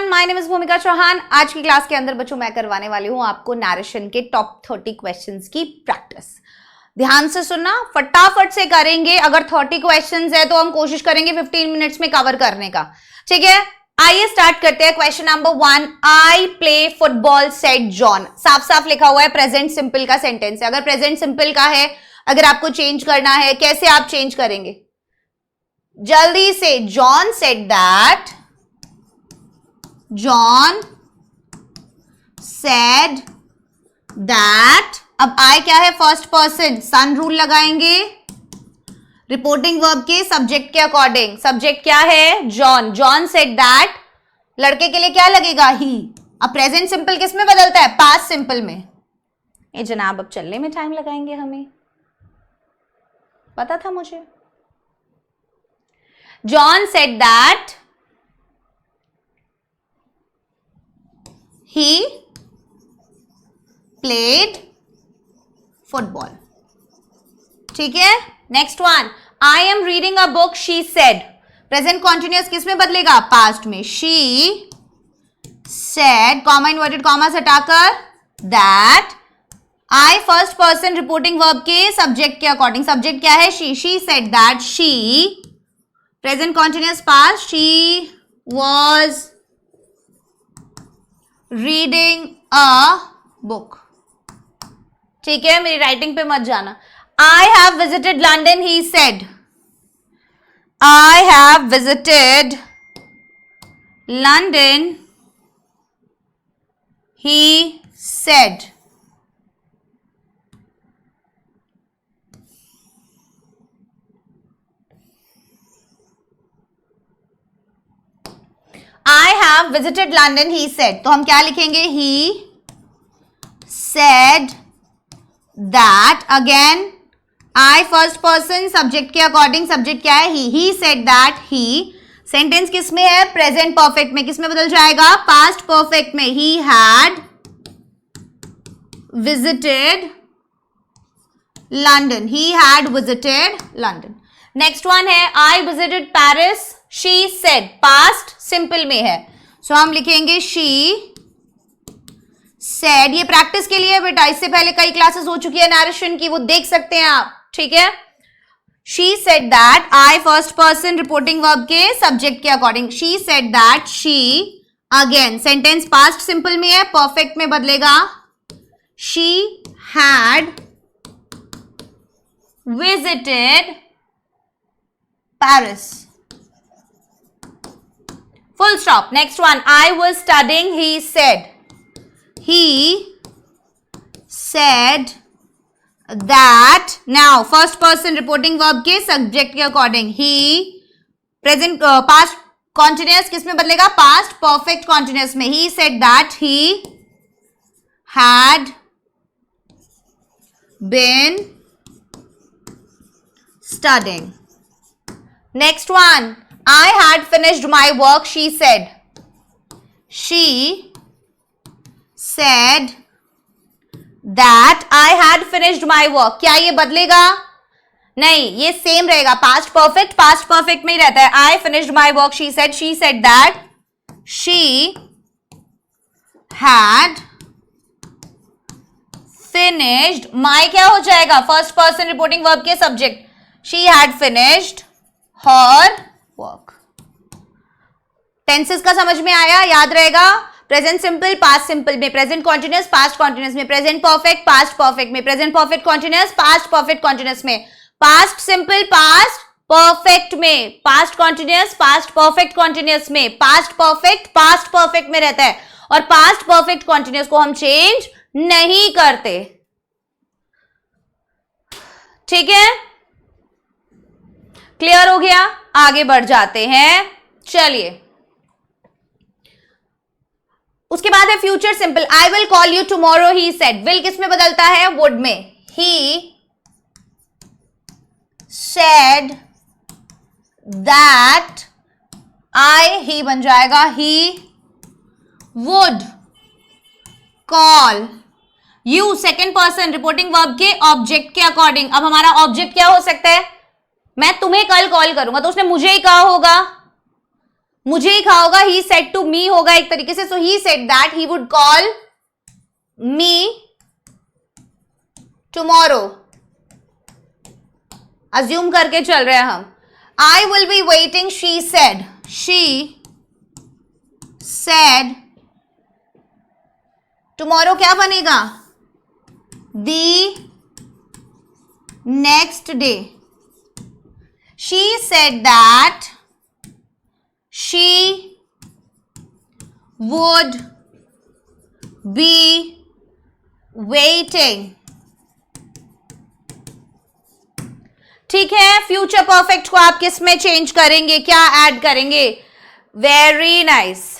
Everyone, my name is भूमिका चौहान। आज की क्लास के अंदर बच्चों मैं करवाने वाली हूं आपको नैरेशन के टॉप 30 क्वेश्चंस की प्रैक्टिस। ध्यान से सुनना, फटाफट से करेंगे। अगर 30 क्वेश्चंस है तो हम कोशिश करेंगे 15 मिनट्स में कवर करने का, ठीक है। आइए स्टार्ट करते हैं। Question number 1, I play football said John. साफ साफ लिखा हुआ है, प्रेजेंट सिंपल का सेंटेंस है। अगर प्रेजेंट सिंपल का है, अगर आपको चेंज करना है, कैसे आप चेंज करेंगे? जल्दी से, John said that, John said that. अब आई क्या है? फर्स्ट पर्सन, सन रूल लगाएंगे रिपोर्टिंग वर्ब के सब्जेक्ट के अकॉर्डिंग। सब्जेक्ट क्या है? जॉन। जॉन सेड दैट, लड़के के लिए क्या लगेगा? ही। अब प्रेजेंट सिंपल किस में बदलता है? पास्ट सिंपल में। ए जनाब, अब चलने में टाइम लगाएंगे हमें, पता था मुझे। John said that he played football, ठीक है। Next one, I am reading a book, she said. Present continuous किस में बदलेगा? पास्ट में। She said, comma inverted commas हटाकर, that. I first person reporting verb के सब्जेक्ट के अकॉर्डिंग। सब्जेक्ट क्या है? She. She said that she, present continuous past, she was reading a book, ठीक है। मेरी राइटिंग पे मत जाना। I have visited London, he said. I have visited London, he said. I have visited London, he said. तो हम क्या लिखेंगे? He said that. Again, I first person, subject के according, subject क्या है? He. He said that he. Sentence किस में है? Present perfect में। किस में बदल जाएगा? Past perfect में। He had visited London. He had visited London. Next one है, I visited Paris, she said। Past simple में है, सो हम लिखेंगे she said। ये प्रैक्टिस के लिए बेटा, इससे पहले कई क्लासेस हो चुकी है नैरेशन की, वो देख सकते हैं आप, ठीक है। she said that, I first person reporting verb के सब्जेक्ट के according. she said that she, again sentence past simple में है, परफेक्ट में बदलेगा। she had visited Paris, full stop। Next one, I was studying, he said। He said that। Now first person reporting verb के subject के according। He, present past continuous किस में बदलेगा? past perfect continuous में। He said that he had been studying। Next one, I had finished my work, she said। She said that I had finished my work। क्या ये बदलेगा? नहीं, ये same रहेगा। पास्ट परफेक्ट में ही रहता है। I finished my work, she said। She said that she had finished। my क्या हो जाएगा? फर्स्ट पर्सन रिपोर्टिंग वर्ब के subject. She had finished her work। Tenses का समझ में आया? याद रहेगा, प्रेजेंट सिंपल पास्ट सिंपल में, प्रेजेंट कॉन्टिन्यूअस पास्ट कॉन्टिन्यूअस में, प्रेजेंट परफेक्ट पास्ट परफेक्ट में, present perfect continuous past perfect continuous में, पास्ट सिंपल पास्ट परफेक्ट में, past continuous past perfect continuous में, पास्ट परफेक्ट पास्ट परफेक्ट में रहता है। और पास्ट परफेक्ट कॉन्टिन्यूअस को हम चेंज नहीं करते, ठीक है। क्लियर हो गया? आगे बढ़ जाते हैं, चलिए। उसके बाद है future simple. I will call you tomorrow, he said. Will किस में बदलता है? वुड में। ही सेड दैट आई, ही बन जाएगा ही would call you, second person reporting verb के ऑब्जेक्ट के अकॉर्डिंग। अब हमारा ऑब्जेक्ट क्या हो सकता है? मैं तुम्हें कल कॉल करूंगा, तो उसने मुझे ही कहा होगा, मुझे ही खाओगा, ही सेड टू मी होगा एक तरीके से, so he said that he would call me tomorrow. Assume करके चल रहे हैं हम। I will be waiting, she said, tomorrow क्या बनेगा? The next day. She said that she would be waiting. ठीक है, फ्यूचर परफेक्ट को आप किस में चेंज करेंगे, क्या ऐड करेंगे? Very nice.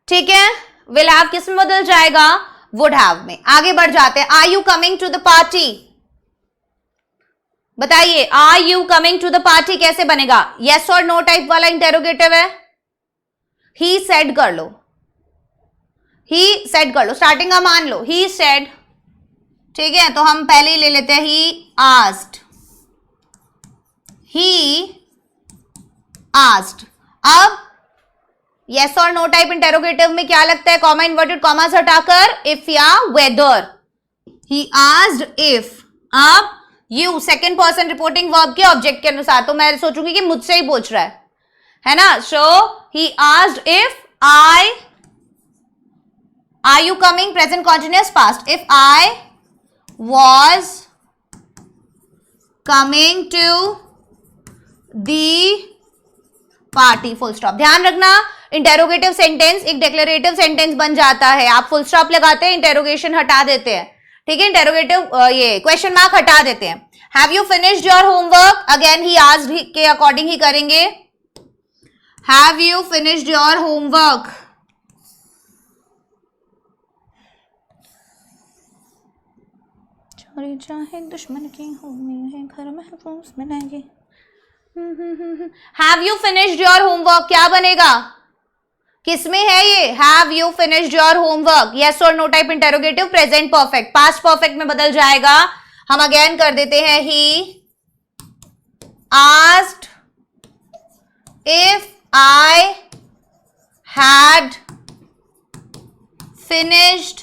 ठीक है, विल हैव किस में बदल जाएगा? वुड हैव में। आगे बढ़ जाते हैं। Are you coming to the party? बताइए, are you coming to the party कैसे बनेगा? यस और नो टाइप वाला इंटेरोगेटिव है। ही सेड कर लो, ही सेड कर लो, स्टार्टिंग का मान लो, ही सेड। ठीक है, तो हम पहले ही ले लेते हैं, ही आस्क्ड, अब यस और नो टाइप इंटेरोगेटिव में क्या लगता है? कॉमा इन्वर्टेड कॉमास हटाकर इफ या वेदर। ही आस्क्ड इफ, अब you second person reporting verb के ऑब्जेक्ट के अनुसार, तो मैं सोचूंगी कि मुझसे ही पूछ रहा है ना। So he asked if I, are you coming, present continuous past, if I was coming to the party, full stop। ध्यान रखना, इंटेरोगेटिव सेंटेंस एक डिक्लेरेटिव सेंटेंस बन जाता है। आप फुल स्टॉप लगाते हैं, इंटेरोगेशन हटा देते हैं। ठीक है, इंटेरोगेटिव ये क्वेश्चन मार्क हटा देते हैं। Have you finished your homework? Again he asked के अकॉर्डिंग ही करेंगे। Have you finished your homework? चाहे दुश्मन की हो मेरे घर महफूज बनाएंगे। Have you finished your homework क्या बनेगा? किसमें है ये? Have you finished your homework, yes और no type interrogative, present perfect, past perfect में बदल जाएगा। हम अगेन कर देते हैं, he asked if I had finished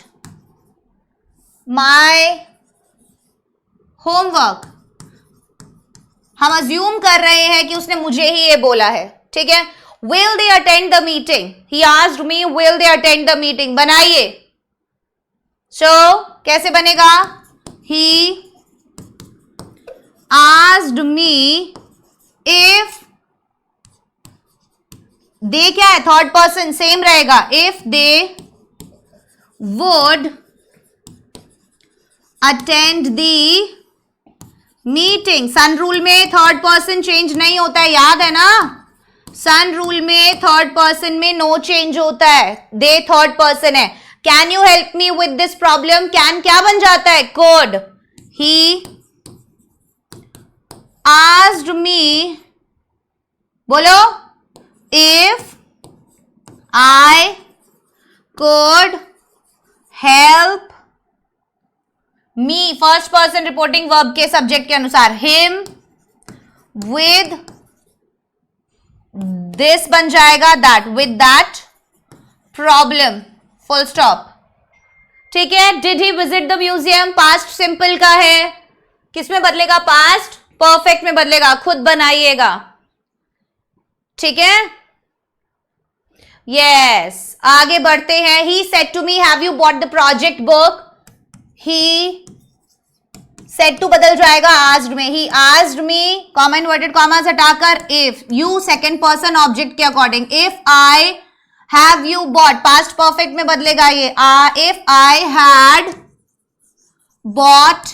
my homework. हम अज्यूम कर रहे हैं कि उसने मुझे ही ये बोला है। ठीक है, will they attend the meeting? He asked me will they attend the meeting. बनाइए, सो कैसे बनेगा? ही आस्क्ड मी इफ, दे क्या है? थर्ड पर्सन, सेम रहेगा, if they would attend the meeting. Sun rule में थर्ड पर्सन चेंज नहीं होता है, याद है ना? सन रूल में थर्ड पर्सन में नो चेंज होता है, दे थर्ड पर्सन है। Can you help me with this problem? Can क्या बन जाता है? कुड। ही आस्क्ड मी, बोलो, if I could help me, first person reporting verb के सब्जेक्ट के अनुसार, हिम विद दिस बन जाएगा that, with that problem, full stop. ठीक है, did he visit the museum, past simple का है, किस में बदलेगा? पास्ट परफेक्ट में बदलेगा, खुद बनाइएगा। ठीक है, यस, आगे बढ़ते हैं। He said to me have you bought the project book? He said to बदल जाएगा आस्क्ड में, he asked me, comma inverted commas हटाकर if, you second person object के according, if I have you bought, past perfect में बदलेगा ये, if I had bought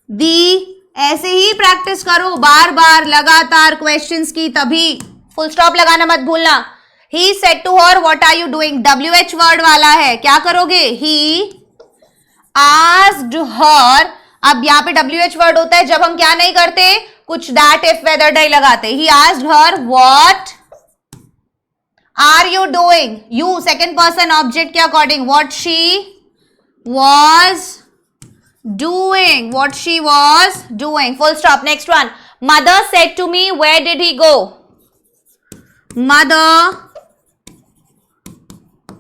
the. ऐसे ही प्रैक्टिस करो बार बार लगातार क्वेश्चंस की, तभी फुल स्टॉप लगाना मत भूलना। He said to her what are you doing, WH word वाला है, क्या करोगे? He asked her. अब यहाँ पे WH वर्ड होता है जब हम क्या नहीं करते, कुछ दैट इफ वेदर नहीं लगाते। He asked her what are you doing, you second person object के according, what she was doing, what she was doing, full stop. Next one, mother said to me where did he go? Mother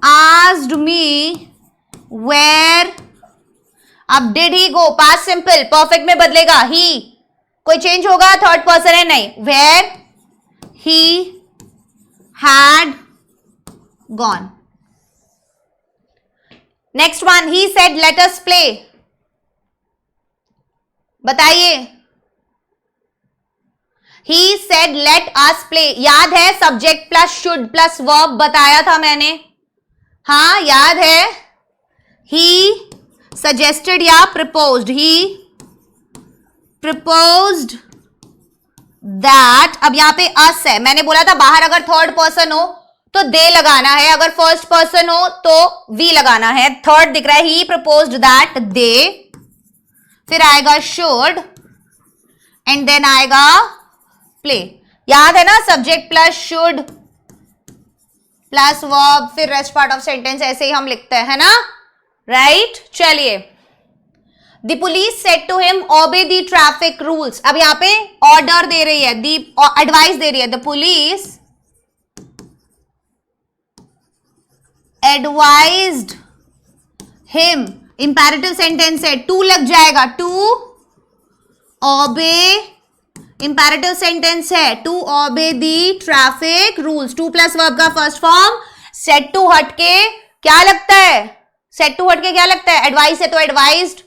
asked me where, अब did he go, past simple, perfect में बदलेगा, ही, कोई change होगा, third person है नहीं, where he had gone. Next one, he said let us play, बताइए, he said let us play, याद है subject plus should plus verb बताया था मैंने, हाँ याद है, ही सजेस्टेड या प्रपोज्ड, ही प्रपोज्ड दैट, अब यहां पे अस है, मैंने बोला था बाहर अगर थर्ड पर्सन हो तो दे लगाना है, अगर फर्स्ट पर्सन हो तो वी लगाना है, थर्ड दिख रहा है, ही प्रपोज्ड दैट दे, फिर आएगा शुड एंड देन आएगा प्ले, याद है ना, subject plus should plus verb फिर रेस्ट पार्ट ऑफ सेंटेंस, ऐसे ही हम लिखते हैं ना, राइट। चलिए, the police said to him obey the traffic rules, अब यहां पे ऑर्डर दे रही है, दी एडवाइस दे रही है, the police advised him, imperative sentence है, टू लग जाएगा, टू ओबे, इंपैरेटिव सेंटेंस है, to obey the traffic rules, to plus verb का फर्स्ट फॉर्म, सेड टू हटके क्या लगता है, सेड टू हटके क्या लगता है, एडवाइस है तो एडवाइज्ड,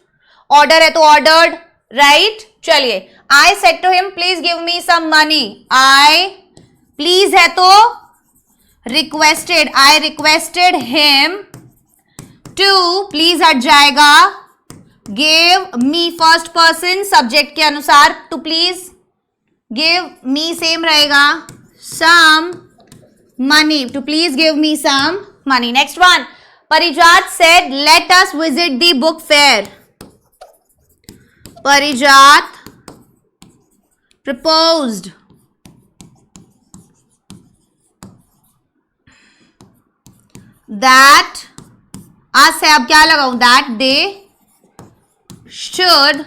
ऑर्डर है तो ऑर्डर्ड, राइट। चलिए, I said to him please give me some money, I, please है तो requested, I requested him to, please हट जाएगा, give me first person subject के अनुसार, to please, give me same रहेगा, some money, to please give me some money. Next one, Parijat said let us visit the book fair, Parijat proposed that, us है, अब क्या लगाऊं, that they should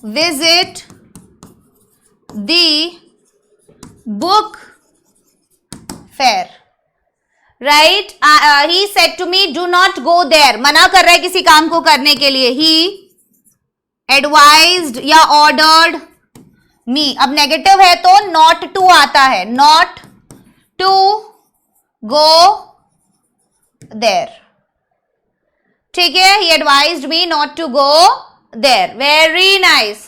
visit the book fair, right? He said to me do not go there, मना कर रहा है किसी काम को करने के लिए, he advised या ordered me, अब नेगेटिव है तो not to आता है, not to go there, ठीक है, he advised me not to go there, very nice.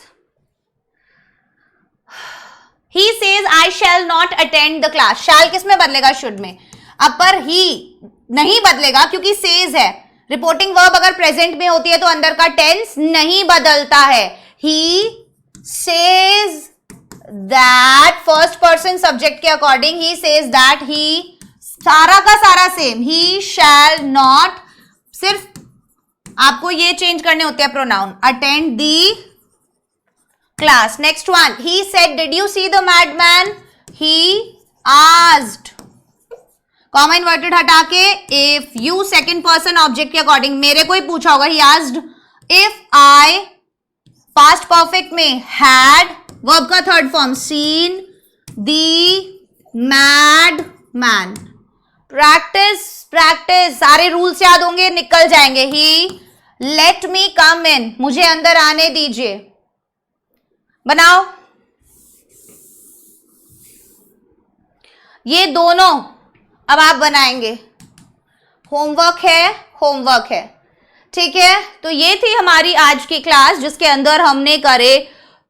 He says I shall not attend the class, shall किस में बदलेगा, should में, अब पर he नहीं बदलेगा क्योंकि says है, रिपोर्टिंग वर्ब अगर प्रेजेंट में होती है तो अंदर का टेंस नहीं बदलता है, he says that, first person subject के according he says that, he, सारा का सारा सेम, he shall not, सिर्फ आपको ये चेंज करने होते हैं pronoun, attend the class. Next one, he said did you see the madman, he asked, comma inverted हटा के if you second person object के अकॉर्डिंग, मेरे को ही पूछा होगा, he asked if I, past perfect में हैड, वर्ब का third form, seen the mad man, practice practice, सारे रूल्स याद होंगे, निकल जाएंगे, ही लेट मी कम इन, मुझे अंदर आने दीजिए, बनाओ, ये दोनों अब आप बनाएंगे, होमवर्क है, ठीक है। तो ये थी हमारी आज की क्लास जिसके अंदर हमने करे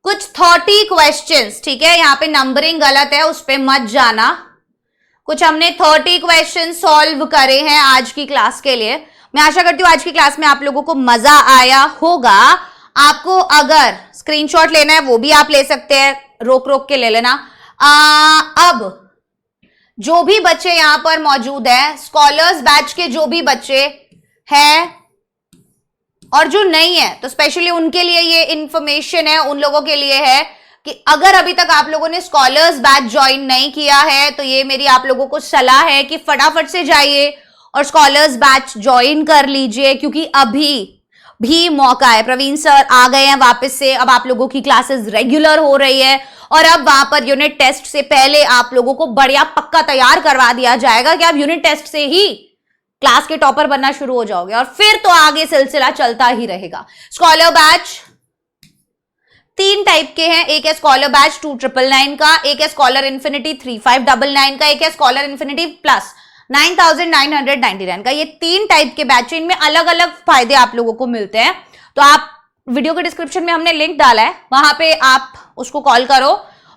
कुछ 30 क्वेश्चंस, ठीक है, यहाँ पे नंबरिंग गलत है, उस पे मत जाना, कुछ हमने 30 क्वेश्चन सॉल्व करे हैं आज की क्लास के लिए। मैं आशा करती हूँ आज की क्लास में आप लोगों को मजा आया होगा। आपको अगर स्क्रीनशॉट लेना है वो भी आप ले सकते हैं, रोक रोक के ले लेना। अब जो भी बच्चे यहाँ पर मौजूद है, स्कॉलर्स बैच के जो भी बच्चे हैं और जो नहीं है, तो स्पेशली उनके लिए ये इंफॉर्मेशन है, उन लोगों के लिए है कि अगर अभी तक आप लोगों ने स्कॉलर्स बैच ज्वाइन नहीं किया है तो ये मेरी आप लोगों को सलाह है कि फटाफट से जाइए और स्कॉलर्स बैच ज्वाइन कर लीजिए, क्योंकि अभी भी मौका है। प्रवीण सर आ गए हैं वापस से, अब आप लोगों की क्लासेस रेगुलर हो रही है और अब वहां पर यूनिट टेस्ट से पहले आप लोगों को बढ़िया पक्का तैयार करवा दिया जाएगा कि आप यूनिट टेस्ट से ही क्लास के टॉपर बनना शुरू हो जाओगे और फिर तो आगे सिलसिला चलता ही रहेगा। स्कॉलर बैच 3 टाइप के हैं, एक है स्कॉलर बैच 2999 का, एक है स्कॉलर इन्फिनिटी 3599 का, एक है स्कॉलर इन्फिनिटी प्लस 9999 का। ये 3 टाइप के बैच, इनमें अलग अलग फायदे आप लोगों को मिलते हैं। तो आप वीडियो के डिस्क्रिप्शन में हमने लिंक डाला है, वहां पे आप उसको कॉल करो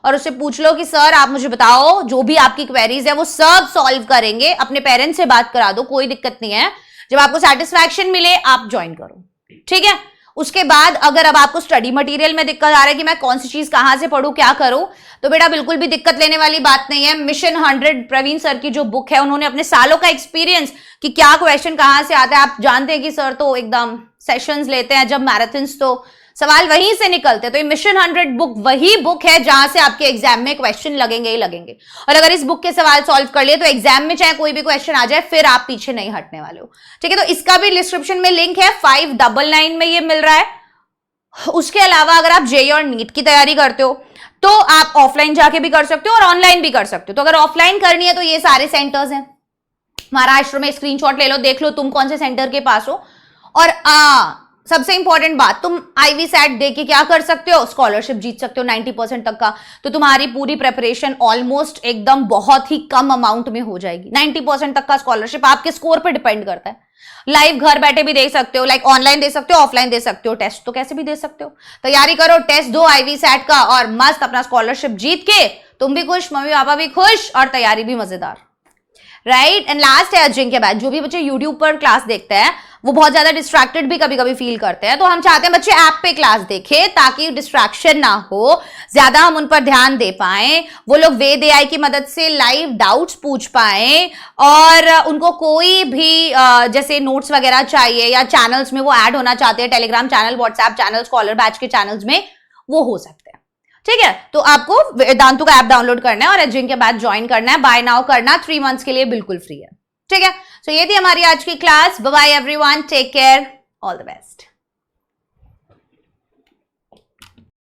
और उससे पूछ लो कि सर आप मुझे बताओ, जो भी आपकी क्वेरीज है वो सब सॉल्व करेंगे। अपने पेरेंट्स से बात करा दो, कोई दिक्कत नहीं है। जब आपको सेटिस्फैक्शन मिले आप ज्वाइन करो, ठीक है। उसके बाद अगर अब आपको स्टडी मटेरियल में दिक्कत आ रहा है कि मैं कौन सी चीज कहां से पढूं, क्या करूं, तो बेटा बिल्कुल भी दिक्कत लेने वाली बात नहीं है। मिशन 100 प्रवीण सर की जो बुक है, उन्होंने अपने सालों का एक्सपीरियंस कि क्या क्वेश्चन कहां से आता है, आप जानते हैं कि सर तो एकदम सेशंस लेते हैं जब मैराथन्स, तो सवाल वहीं से निकलते हैं। तो ये मिशन 100 बुक वही बुक है जहां से आपके एग्जाम में क्वेश्चन लगेंगे ही लगेंगे, और अगर इस बुक के सवाल सॉल्व कर लिए तो एग्जाम में चाहे कोई भी क्वेश्चन आ जाए फिर आप पीछे नहीं हटने वाले हो, ठीक है। तो इसका भी डिस्क्रिप्शन में लिंक है, 599 में ये मिल रहा है। उसके अलावा अगर आप जेईई और नीट की तैयारी करते हो तो आप ऑफलाइन जाके भी कर सकते हो और ऑनलाइन भी कर सकते हो। तो अगर ऑफलाइन करनी है तो ये सारे सेंटर्स हैं महाराष्ट्र में, स्क्रीनशॉट ले लो, देख लो तुम कौन से सेंटर के पास हो। और सबसे इंपॉर्टेंट बात, तुम आईवी सैट दे के क्या कर सकते हो, स्कॉलरशिप जीत सकते हो 90% तक का। तो तुम्हारी पूरी प्रेपरेशन ऑलमोस्ट एकदम बहुत ही कम अमाउंट में हो जाएगी। 90% तक का स्कॉलरशिप आपके स्कोर पर डिपेंड करता है। लाइव घर बैठे भी दे सकते हो, लाइक ऑनलाइन दे सकते हो, ऑफलाइन दे सकते हो, टेस्ट तो कैसे भी दे सकते हो। तैयारी करो, टेस्ट दो आईवी सैट का और मस्त अपना स्कॉलरशिप जीत के तुम भी खुश, मम्मी पापा भी खुश और तैयारी भी मजेदार, राइट। एंड लास्ट है अजिंक्य बैच। जो भी बच्चे यूट्यूब पर क्लास देखते हैं वो बहुत ज्यादा डिस्ट्रैक्टेड भी कभी कभी फील करते हैं, तो हम चाहते हैं बच्चे ऐप पे क्लास देखें ताकि डिस्ट्रैक्शन ना हो, ज्यादा हम उन पर ध्यान दे पाए। वो लोग वेद एआई की मदद से लाइव डाउट्स पूछ पाए और उनको कोई भी जैसे नोट्स वगैरह चाहिए या चैनल्स में वो ऐड होना चाहते हैं, Telegram channel, WhatsApp channel, scholar batch के चैनल्स में वो हो सकते हैं, ठीक है। तो आपको वेदांतु का ऐप डाउनलोड करना है और अजिंक्य बैच ज्वाइन करना है, बाय नाउ करना, 3 मंथ्स के लिए बिल्कुल फ्री है, ठीक है। सो ये थी हमारी आज की class. Bye bye everyone, take care, all the best.